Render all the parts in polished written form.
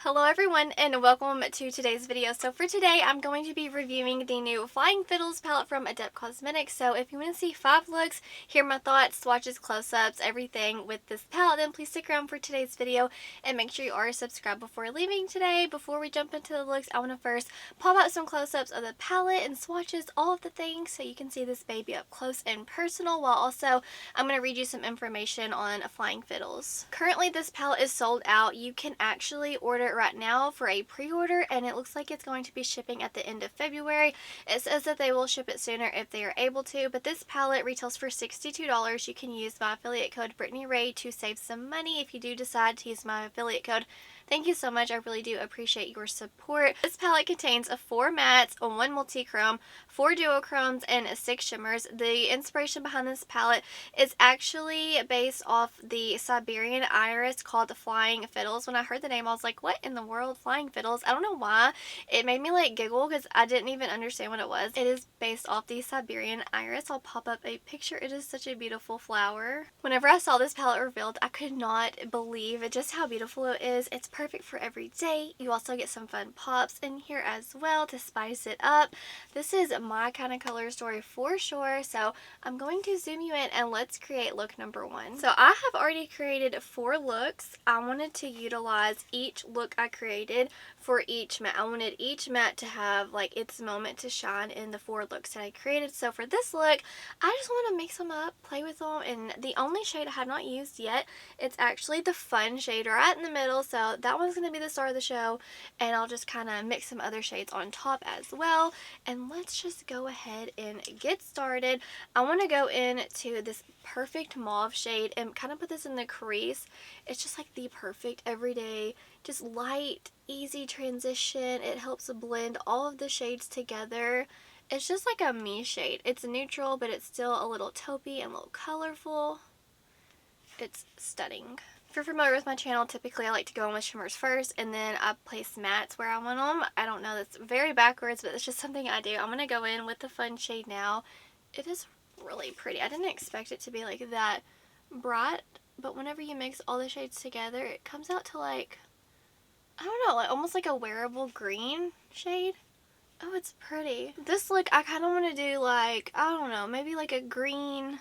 Hello everyone and welcome to today's video. So for today I'm going to be reviewing the new Flying Fiddles palette from Adept Cosmetics. So if you want to see 5 looks, hear my thoughts, swatches, close-ups, everything with this palette, then please stick around for today's video and make sure you are subscribed before leaving today. Before we jump into the looks, I want to first pop out some close-ups of the palette and swatches, all of the things, so you can see this baby up close and personal, while also I'm going to read you some information on Flying Fiddles. Currently this palette is sold out. You can actually order it right now for a pre-order, and it looks like it's going to be shipping at the end of February. It says that they will ship it sooner if they are able to, but this palette retails for $62. You can use my affiliate code BRITTANYRAE to save some money if you do decide to use my affiliate code. Thank you so much. I really do appreciate your support. This palette contains 4 mattes, 1 multi-chrome, 4 duochromes, and 6 shimmers. The inspiration behind this palette is actually based off the Siberian iris called the Flying Fiddles. When I heard the name, I was like, what in the world? Flying Fiddles? I don't know why. It made me like giggle because I didn't even understand what it was. It is based off the Siberian iris. I'll pop up a picture. It is such a beautiful flower. Whenever I saw this palette revealed, I could not believe just how beautiful it is. It's perfect for every day. You also get some fun pops in here as well to spice it up. This is my kind of color story for sure, so I'm going to zoom you in and let's create look number 1. So I have already created 4 looks. I wanted to utilize each look I created for each matte. I wanted each matte to have like its moment to shine in the 4 looks that I created. So for this look, I just want to mix them up, play with them, and the only shade I have not used yet, it's actually the fun shade right in the middle, so that one's going to be the star of the show, and I'll just kind of mix some other shades on top as well. And let's just go ahead and get started. I want to go into this perfect mauve shade and kind of put this in the crease. It's just like the perfect everyday, just light, easy transition. It helps blend all of the shades together. It's just like a me shade. It's neutral, but it's still a little taupey and a little colorful. It's stunning. If you're familiar with my channel, typically I like to go in with shimmers first, and then I place mattes where I want them. I don't know, that's very backwards, but it's just something I do. I'm going to go in with the fun shade now. It is really pretty. I didn't expect it to be like that bright, but whenever you mix all the shades together, it comes out to like, I don't know, like almost like a wearable green shade. Oh, it's pretty. This look, I kind of want to do like, I don't know, maybe like a green,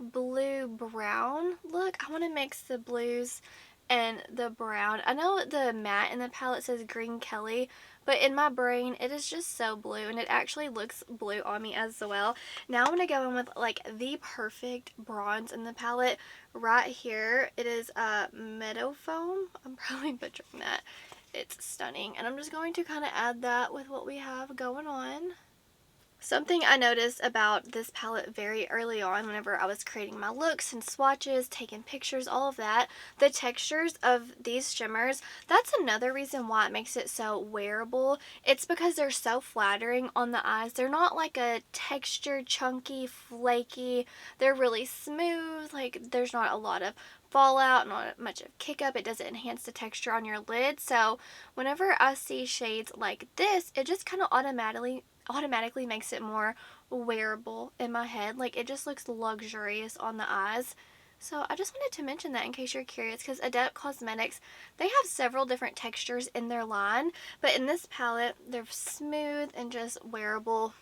blue, brown look. I want to mix the blues and the brown. I know the matte in the palette says Green Kelly, but in my brain it is just so blue, and it actually looks blue on me as well. Now I'm going to go in with like the perfect bronze in the palette right here. It is Meadow Foam. I'm probably butchering that. It's stunning, and I'm just going to kind of add that with what we have going on. Something I noticed about this palette very early on whenever I was creating my looks and swatches, taking pictures, all of that, the textures of these shimmers, that's another reason why it makes it so wearable. It's because they're so flattering on the eyes. They're not like a textured, chunky, flaky. They're really smooth. Like, there's not a lot of fallout, not much of kick up. It doesn't enhance the texture on your lid. So whenever I see shades like this, it just kind of automatically makes it more wearable in my head. Like, it just looks luxurious on the eyes. So I just wanted to mention that in case you're curious, because Adept Cosmetics, they have several different textures in their line, but in this palette they're smooth and just wearable,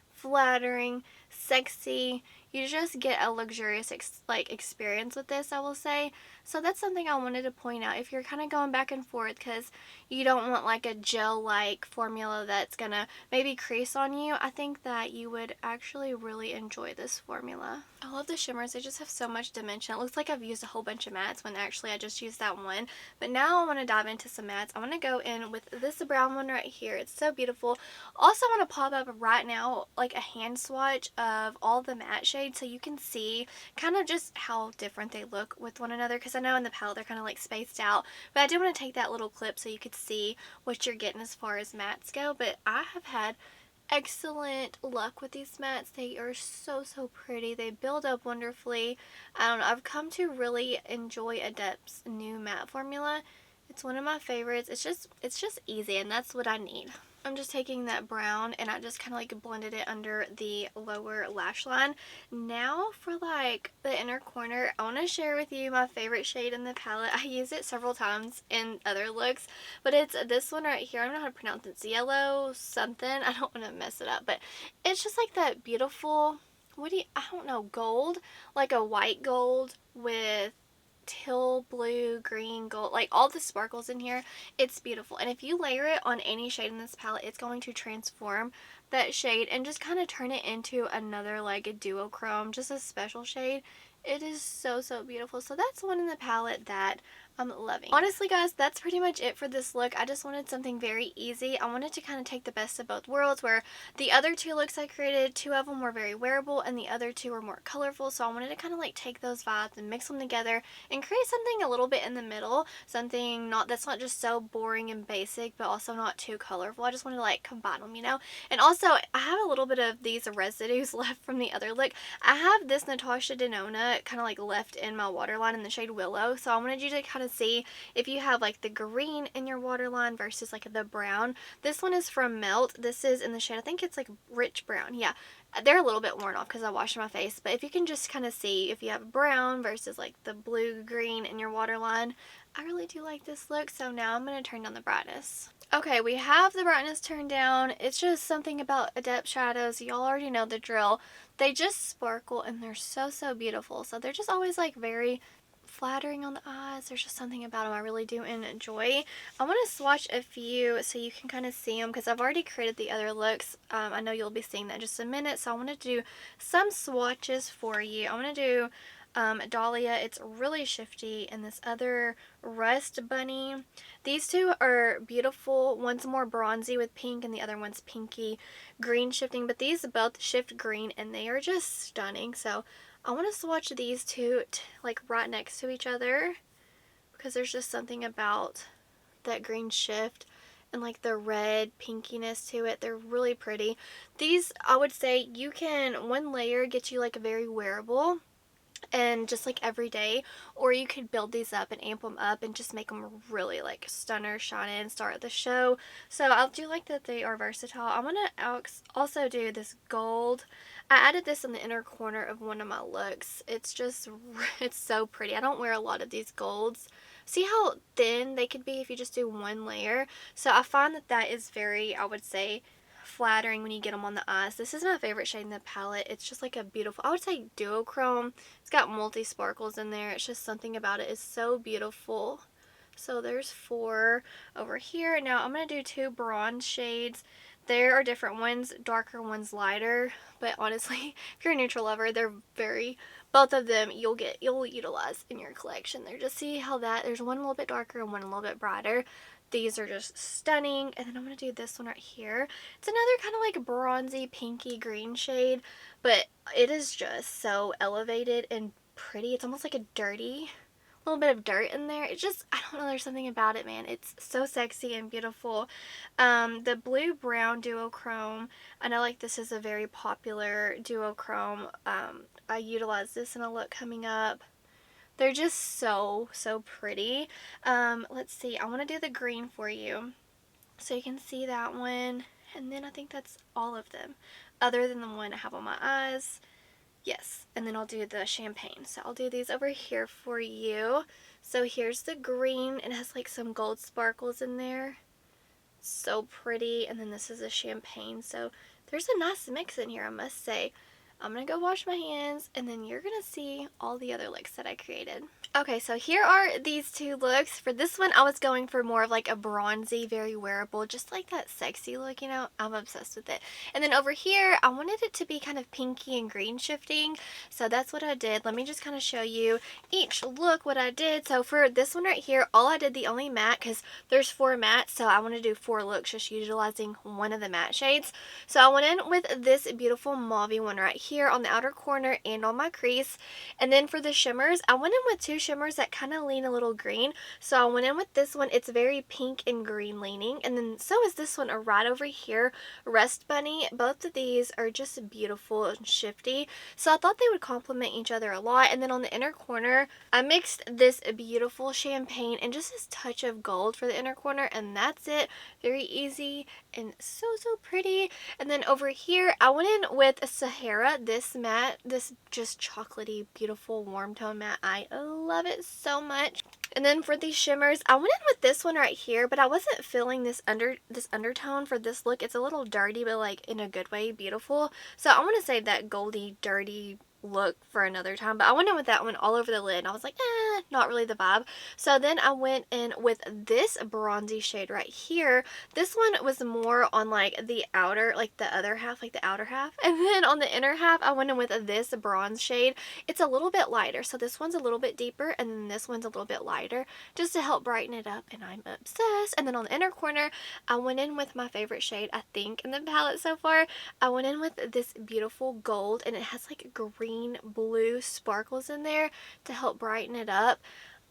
flattering, sexy. You just get a luxurious experience with this, I will say. So that's something I wanted to point out if you're kind of going back and forth, because you don't want like a gel-like formula that's gonna maybe crease on you. I think that you would actually really enjoy this formula. I love the shimmers. They just have so much dimension. It looks like I've used a whole bunch of mattes when actually I just used that one. But now I want to dive into some mattes. I want to go in with this brown one right here. It's so beautiful. Also, I want to pop up right now like a hand swatch of all the matte shades so you can see kind of just how different they look with one another, because I know in the palette they're kind of like spaced out, but I did want to take that little clip so you could see what you're getting as far as mattes go. But I have had excellent luck with these mattes. They are so pretty. They build up wonderfully. I don't know, I've come to really enjoy Adept's new matte formula. It's one of my favorites. It's just easy, and that's what I need. I'm just taking that brown and I just kind of like blended it under the lower lash line. Now for like the inner corner, I want to share with you my favorite shade in the palette. I use it several times in other looks, but it's this one right here. I don't know how to pronounce it. It's yellow something. I don't want to mess it up, but it's just like that beautiful, I don't know, gold, like a white gold with teal, blue, green, gold, like all the sparkles in here. It's beautiful, and if you layer it on any shade in this palette, it's going to transform that shade and just kind of turn it into another like a duochrome, just a special shade. It is so beautiful. So that's one in the palette that I'm loving. Honestly guys, that's pretty much it for this look. I just wanted something very easy. I wanted to kind of take the best of both worlds, where the other two looks I created, two of them were very wearable and the other two were more colorful. So I wanted to kind of like take those vibes and mix them together and create something a little bit in the middle. Something that's not just so boring and basic, but also not too colorful. I just wanted to like combine them, you know? And also I have a little bit of these residues left from the other look. I have this Natasha Denona kind of like left in my waterline in the shade Willow. So I wanted you to kind of see if you have like the green in your waterline versus like the brown. This one is from Melt. This is in the shade, I think it's like rich brown. Yeah, they're a little bit worn off because I washed my face, but if you can just kind of see if you have brown versus like the blue green in your waterline, I really do like this look. So now I'm going to turn down the brightness. Okay, we have the brightness turned down. It's just something about Adept shadows. Y'all already know the drill. They just sparkle and they're so beautiful. So they're just always like very flattering on the eyes. There's just something about them I really do enjoy. I want to swatch a few so you can kind of see them because I've already created the other looks. I know you'll be seeing that in just a minute. So I want to do some swatches for you. I want to do Dahlia, it's really shifty, and this other Rust Bunny. These two are beautiful. One's more bronzy with pink and the other one's pinky green shifting, but these both shift green and they are just stunning. So I want to swatch these two like right next to each other because there's just something about that green shift and like the red pinkiness to it. They're really pretty. These, I would say, you can, one layer gets you like a very wearable and just like every day, or you could build these up and amp them up and just make them really like stunner, shiny, and start the show. So I do like that they are versatile. I want to also do this gold. I added this in the inner corner of one of my looks. It's just, it's so pretty. I don't wear a lot of these golds. See how thin they could be if you just do one layer? So I find that that is very, I would say, flattering when you get them on the eyes. This is my favorite shade in the palette. It's just like a beautiful, I would say, duochrome. It's got multi sparkles in there. It's just something about it is so beautiful. So there's 4 over here. Now I'm going to do 2 bronze shades. There are different ones, darker, ones lighter, but honestly, if you're a neutral lover, they're very, both of them you'll utilize in your collection. They're just, see how that, there's one a little bit darker and one a little bit brighter. These are just stunning. And then I'm going to do this one right here. It's another kind of like bronzy, pinky green shade, but it is just so elevated and pretty. It's almost like a dirty, little bit of dirt in there. It's just, I don't know, there's something about it, man. It's so sexy and beautiful. The blue brown duochrome, I know like this is a very popular duochrome. I utilize this in a look coming up. They're just so pretty. Let's see, I want to do the green for you so you can see that one, and then I think that's all of them other than the one I have on my eyes. Yes, and then I'll do the champagne. So I'll do these over here for you. So here's the green. It has like some gold sparkles in there. So pretty. And then this is a champagne. So there's a nice mix in here, I must say. I'm going to go wash my hands, and then you're going to see all the other looks that I created. Okay, so here are these 2 looks. For this one, I was going for more of like a bronzy, very wearable, just like that sexy look, you know. I'm obsessed with it. And then over here, I wanted it to be kind of pinky and green shifting, so that's what I did. Let me just kind of show you each look what I did. So for this one right here, all I did, the only matte, because there's 4 mattes, so I want to do 4 looks just utilizing one of the matte shades. So I went in with this beautiful mauve one right here on the outer corner and on my crease. And then for the shimmers, I went in with two shimmers that kind of lean a little green. So I went in with this one. It's very pink and green leaning. And then so is this one right over here, Rust Bunny. Both of these are just beautiful and shifty. So I thought they would complement each other a lot. And then on the inner corner, I mixed this beautiful champagne and just this touch of gold for the inner corner. And that's it. Very easy and so pretty. And then over here, I went in with a Sahara, this matte, this just chocolatey, beautiful warm tone matte. I love it so much. And then for these shimmers, I went in with this one right here, but I wasn't feeling this undertone for this look. It's a little dirty, but like in a good way, beautiful. So I want to save that goldy, dirty look for another time, but I went in with that one all over the lid and I was like, not really the vibe. So then I went in with this bronzy shade right here. This one was more on like the outer, like the other half, like the outer half, and then on the inner half I went in with this bronze shade. It's a little bit lighter, so this one's a little bit deeper and then this one's a little bit lighter just to help brighten it up, and I'm obsessed. And then on the inner corner, I went in with my favorite shade I think in the palette so far. I went in with this beautiful gold, and it has like green blue sparkles in there to help brighten it up.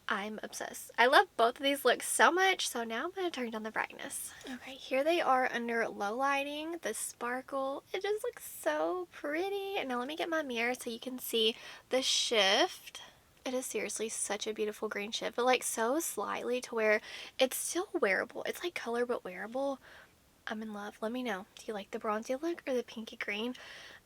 I'm obsessed. I love both of these looks so much, so now I'm going to turn down the brightness. Okay, here they are under low lighting, the sparkle. It just looks so pretty. And now let me get my mirror so you can see the shift. It is seriously such a beautiful green shift, but like so slightly to where it's still wearable. It's like color but wearable. I'm in love. Let me know. Do you like the bronzy look or the pinky green?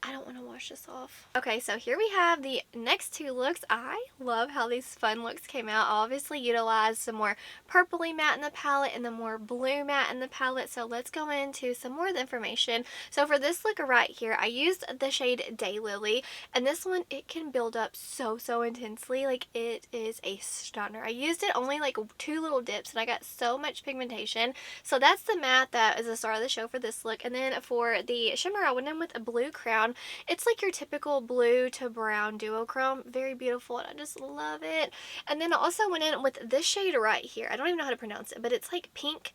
I don't want to wash this off. Okay, so here we have the next two looks. I love how these fun looks came out. I obviously utilized some more purpley matte in the palette and the more blue matte in the palette. So let's go into some more of the information. So for this look right here, I used the shade Daylily, and this one, it can build up so intensely. Like, it is a stunner. I used it only like 2 little dips and I got so much pigmentation. So that's the matte that is the star of the show for this look. And then for the shimmer, I went in with a blue crown. It's like your typical blue to brown duochrome. Very beautiful, and I just love it. And then I also went in with this shade right here. I don't even know how to pronounce it, but it's like pink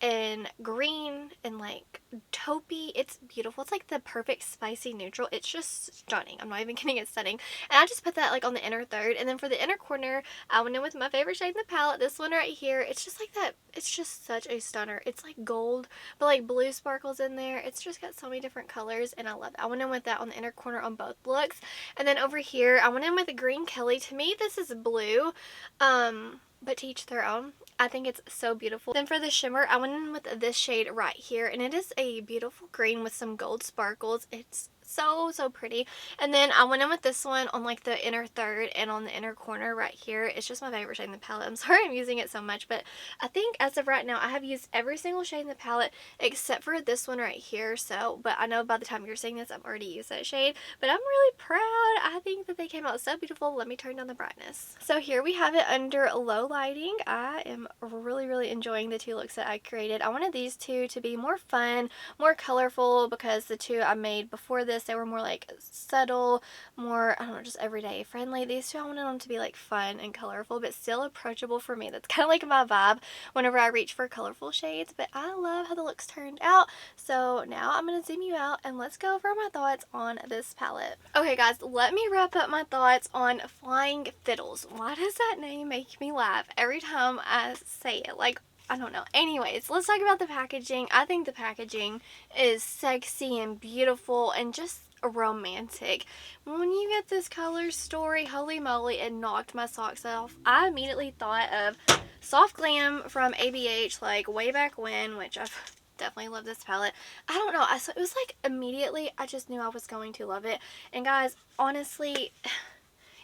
and green and like taupey. It's beautiful. It's like the perfect spicy neutral. It's just stunning. I'm not even kidding, it's stunning. And I just put that like on the inner third. And then for the inner corner, I went in with my favorite shade in the palette, this one right here. It's just like that. It's just such a stunner. It's like gold, but like blue sparkles in there. It's just got so many different colors, and I love it. I went in with that on the inner corner on both looks. And then over here, I went in with a green Kelly. To me, this is blue, but to each their own. I think it's so beautiful. Then for the shimmer, I went in with this shade right here, and it is a beautiful green with some gold sparkles. It's so pretty. And then I went in with this one on like the inner third and on the inner corner right here. It's just my favorite shade in the palette. I'm sorry I'm using it so much, but I think as of right now I have used every single shade in the palette except for this one right here. So, but I know by the time you're seeing this I've already used that shade, but I'm really proud. I think that they came out so beautiful. Let me turn down the brightness. So here we have it under low lighting. I am really enjoying the two looks that I created. I wanted these two to be more fun, more colorful, because the two I made before this, they were more like subtle, more, I don't know, just everyday friendly. These two, I wanted them to be like fun and colorful, but still approachable for me. That's kind of like my vibe whenever I reach for colorful shades, but I love how the looks turned out. So now I'm going to zoom you out and let's go over my thoughts on this palette. Okay guys, let me wrap up my thoughts on Flying Fiddles. Why does that name make me laugh every time I say it? Like, I don't know. Anyways, let's talk about the packaging. I think the packaging is sexy and beautiful and just romantic. When you get this color story, holy moly, it knocked my socks off. I immediately thought of Soft Glam from ABH, like way back when, which I've definitely love this palette. I don't know. It was like immediately I just knew I was going to love it. And guys, honestly,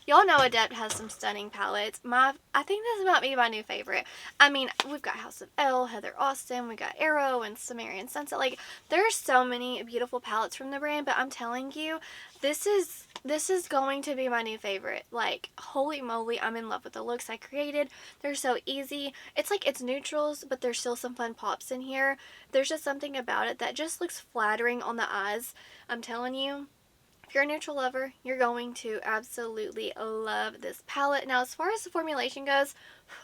y'all know Adept has some stunning palettes. I think this might be my new favorite. I mean, we've got House of Elle, Heather Austin, we got Arrow, and Sumerian Sunset. Like, there's so many beautiful palettes from the brand, but I'm telling you, this is going to be my new favorite. Like, holy moly, I'm in love with the looks I created. They're so easy. It's like it's neutrals, but there's still some fun pops in here. There's just something about it that just looks flattering on the eyes. I'm telling you. If you're a neutral lover, you're going to absolutely love this palette. Now, as far as the formulation goes,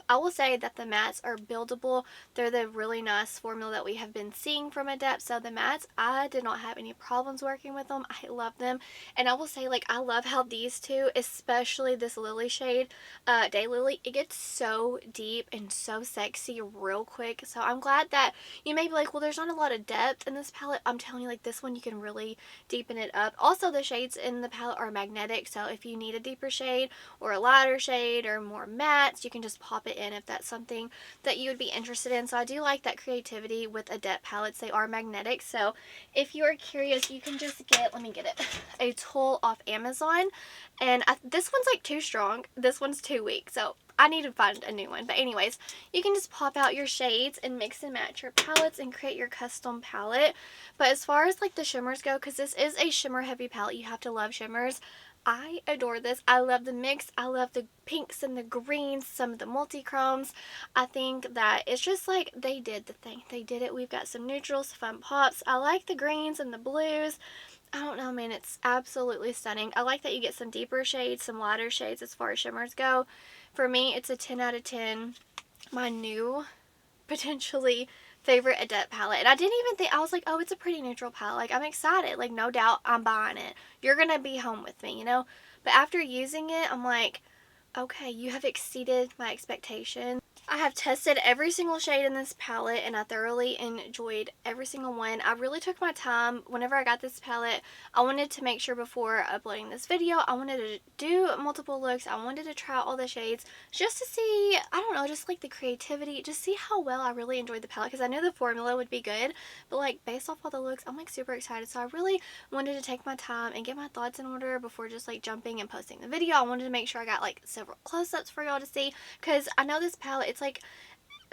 I will say that the mattes are buildable. They're the really nice formula that we have been seeing from Adept. So the mattes, I did not have any problems working with them. I love them. And I will say, like, I love how these two, especially this Lily shade, Daylily, it gets so deep and so sexy real quick. So I'm glad that you may be like, well, there's not a lot of depth in this palette. I'm telling you, like, this one you can really deepen it up. Also, the shades in the palette are magnetic. So if you need a deeper shade or a lighter shade or more mattes, you can just pop it in if that's something that you would be interested in. So I do like that creativity with Adept palettes. They are magnetic. So if you are curious, you can just get, let me get it, a tool off Amazon. And this one's like too strong. This one's too weak. So I need to find a new one. But anyways, you can just pop out your shades and mix and match your palettes and create your custom palette. But as far as like the shimmers go, because this is a shimmer heavy palette, you have to love shimmers. I adore this. I love the mix. I love the pinks and the greens, some of the multi-chromes. I think that it's just like they did the thing. They did it. We've got some neutrals, fun pops. I like the greens and the blues. I don't know, man. It's absolutely stunning. I like that you get some deeper shades, some lighter shades as far as shimmers go. For me, it's a 10 out of 10. My new, potentially favorite Adept palette. And I didn't even think, I was like, oh, it's a pretty neutral palette. Like, I'm excited. Like, no doubt I'm buying it. You're gonna be home with me, you know? But after using it, I'm like, okay, you have exceeded my expectations. I have tested every single shade in this palette and I thoroughly enjoyed every single one. I really took my time whenever I got this palette. I wanted to make sure before uploading this video, I wanted to do multiple looks. I wanted to try all the shades just to see, I don't know, just like the creativity, just see how well I really enjoyed the palette, because I knew the formula would be good, but like based off all the looks, I'm like super excited. So I really wanted to take my time and get my thoughts in order before just like jumping and posting the video. I wanted to make sure I got like several close-ups for y'all to see, because I know this palette, it's like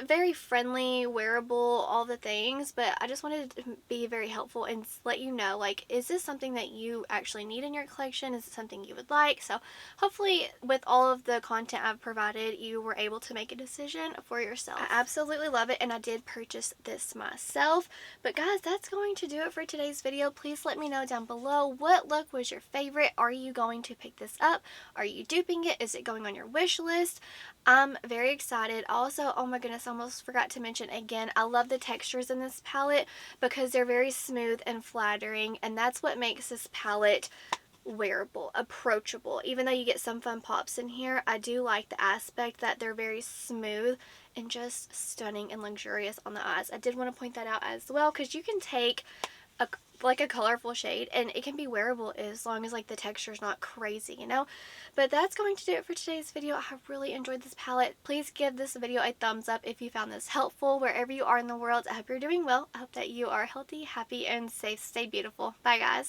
very friendly, wearable, all the things, but I just wanted to be very helpful and let you know, like, is this something that you actually need in your collection? Is it something you would like? So hopefully with all of the content I've provided, you were able to make a decision for yourself. I absolutely love it, and I did purchase this myself. But guys, that's going to do it for today's video. Please let me know down below, what look was your favorite? Are you going to pick this up? Are you duping it? Is it going on your wish list? I'm very excited. Also, oh my goodness, I almost forgot to mention again, I love the textures in this palette because they're very smooth and flattering, and that's what makes this palette wearable, approachable. Even though you get some fun pops in here, I do like the aspect that they're very smooth and just stunning and luxurious on the eyes. I did want to point that out as well, because you can take a colorful shade and it can be wearable as long as like the texture is not crazy, you know. But that's going to do it for today's video. I really enjoyed this palette. Please give this video a thumbs up if you found this helpful wherever you are in the world. I hope you're doing well. I hope that you are healthy, happy, and safe. Stay beautiful. Bye guys.